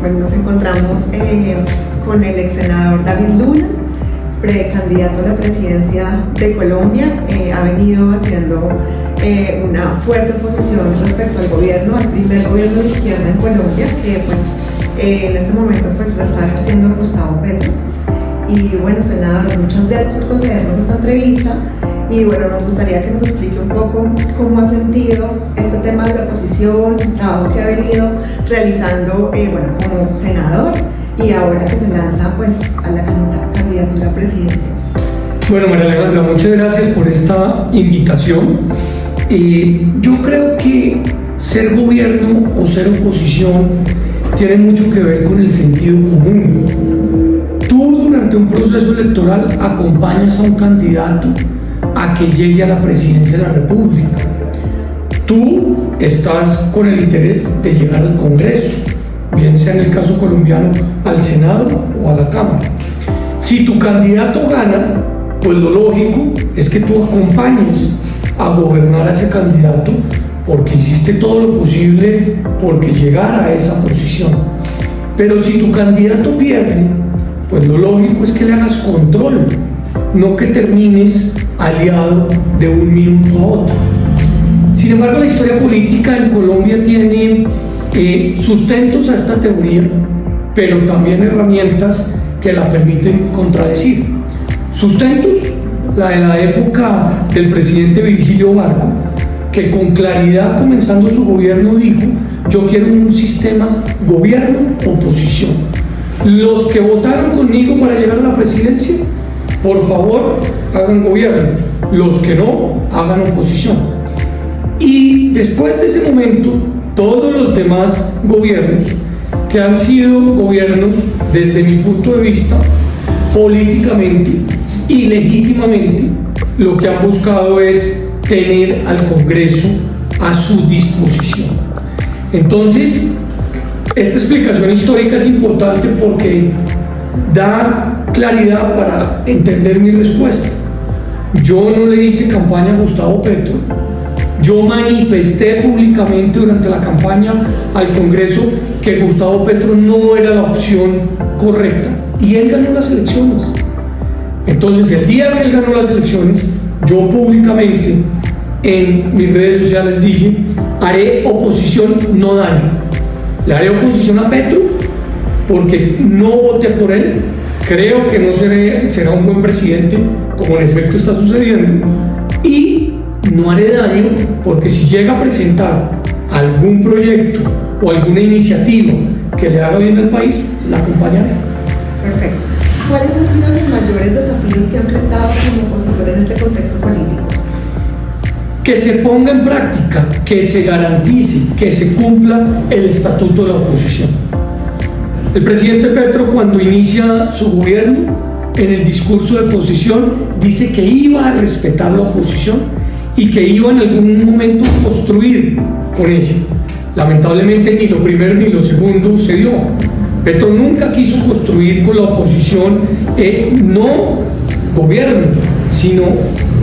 Bueno, nos encontramos con el ex senador David Luna, precandidato a la presidencia de Colombia. Ha venido haciendo una fuerte oposición respecto al gobierno, al primer gobierno de izquierda en Colombia, que pues en este momento pues la está ejerciendo Gustavo Petro. Y bueno, senador, muchas gracias por concedernos esta entrevista. Y bueno, nos gustaría que nos explique un poco cómo ha sentido este tema de la oposición, el trabajo que ha venido realizando como senador y ahora que se lanza pues a la candidatura presidencial. Bueno, María Alejandra, muchas gracias por esta invitación. Yo creo que ser gobierno o ser oposición tiene mucho que ver con el sentido común. Tú durante un proceso electoral acompañas a un candidato a que llegue a la presidencia de la República. Tú estás con el interés de llegar al Congreso, bien sea en el caso colombiano al Senado o a la Cámara. Si tu candidato gana, pues lo lógico es que tú acompañes a gobernar a ese candidato porque hiciste todo lo posible porque llegara a esa posición. Pero si tu candidato pierde, pues lo lógico es que le hagas control, no que termines aliado de un minuto a otro. Sin embargo, la historia política en Colombia tiene sustentos a esta teoría, pero también herramientas que la permiten contradecir. Sustentos, la de la época del presidente Virgilio Barco, que con claridad comenzando su gobierno dijo: yo quiero un sistema gobierno-oposición. Los que votaron conmigo para llegar a la presidencia, por favor, hagan gobierno. Los que no, hagan oposición. Y después de ese momento, todos los demás gobiernos, que han sido gobiernos, desde mi punto de vista, políticamente y legítimamente, lo que han buscado es tener al Congreso a su disposición. Entonces, esta explicación histórica es importante porque da claridad para entender mi respuesta. Yo no le hice campaña a Gustavo Petro. Yo manifesté públicamente durante la campaña al Congreso que Gustavo Petro no era la opción correcta y él ganó las elecciones. Entonces, el día que él ganó las elecciones, yo públicamente en mis redes sociales dije: haré oposición, no daño. Le haré oposición a Petro porque no voté por él. Creo que no será un buen presidente, como en efecto está sucediendo, y no haré daño porque si llega a presentar algún proyecto o alguna iniciativa que le haga bien al país, la acompañaré. Perfecto. ¿Cuáles han sido los mayores desafíos que ha enfrentado como opositor en este contexto político? Que se ponga en práctica, que se garantice, que se cumpla el estatuto de la oposición. El presidente Petro, cuando inicia su gobierno, en el discurso de oposición dice que iba a respetar la oposición y que iba en algún momento a construir con ella. Lamentablemente ni lo primero ni lo segundo se dio. Petro nunca quiso construir con la oposición, no gobierno, sino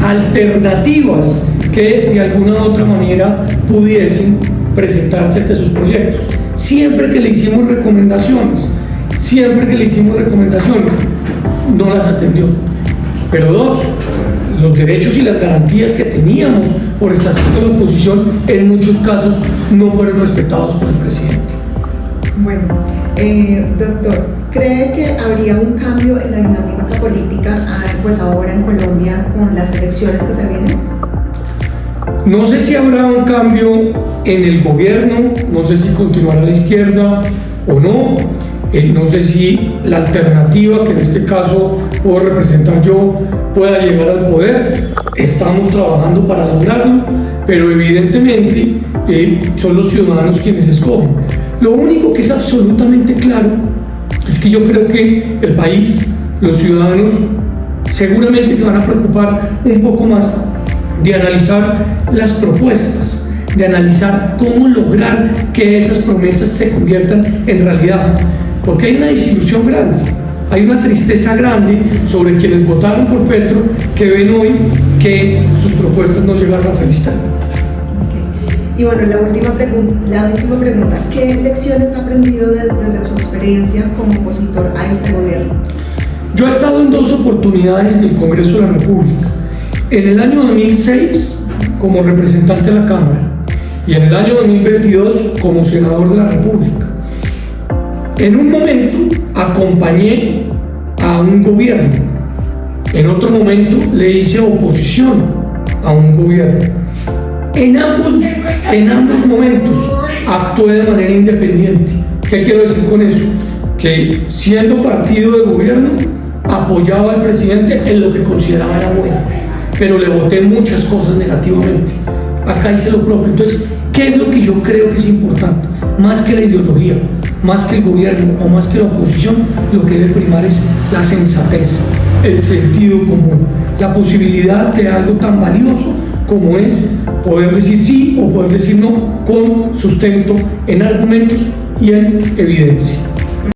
alternativas que de alguna u otra manera pudiesen presentarse ante sus proyectos. Siempre que le hicimos recomendaciones, no las atendió. Pero dos, los derechos y las garantías que teníamos por estatuto de la oposición en muchos casos no fueron respetados por el presidente. Bueno, doctor, ¿cree que habría un cambio en la dinámica política pues ahora en Colombia con las elecciones que se vienen? No sé si habrá un cambio en el gobierno, no sé si continuará a la izquierda o no, no sé si la alternativa, que en este caso puedo representar yo, pueda llegar al poder. Estamos trabajando para lograrlo, pero evidentemente son los ciudadanos quienes escogen. Lo único que es absolutamente claro es que yo creo que el país, los ciudadanos, seguramente se van a preocupar un poco más de analizar las propuestas, de analizar cómo lograr que esas promesas se conviertan en realidad, porque hay una desilusión grande, hay una tristeza grande sobre quienes votaron por Petro, que ven hoy que sus propuestas no llegaron a feliz término. Y bueno, la última pregunta, ¿qué lecciones ha aprendido desde su experiencia como opositor a este gobierno? Yo he estado en 2 oportunidades en el Congreso de la República. En el año 2006 como representante de la Cámara y en el año 2022 como senador de la República. En un momento acompañé a un gobierno, en otro momento le hice oposición a un gobierno. En ambos momentos actué de manera independiente. ¿Qué quiero decir con eso? Que siendo partido de gobierno apoyaba al presidente en lo que consideraba era bueno, pero le voté muchas cosas negativamente. Acá hice lo propio. Entonces, ¿qué es lo que yo creo que es importante? Más que la ideología, más que el gobierno o más que la oposición, lo que debe primar es la sensatez, el sentido común, la posibilidad de algo tan valioso como es poder decir sí o poder decir no con sustento en argumentos y en evidencia.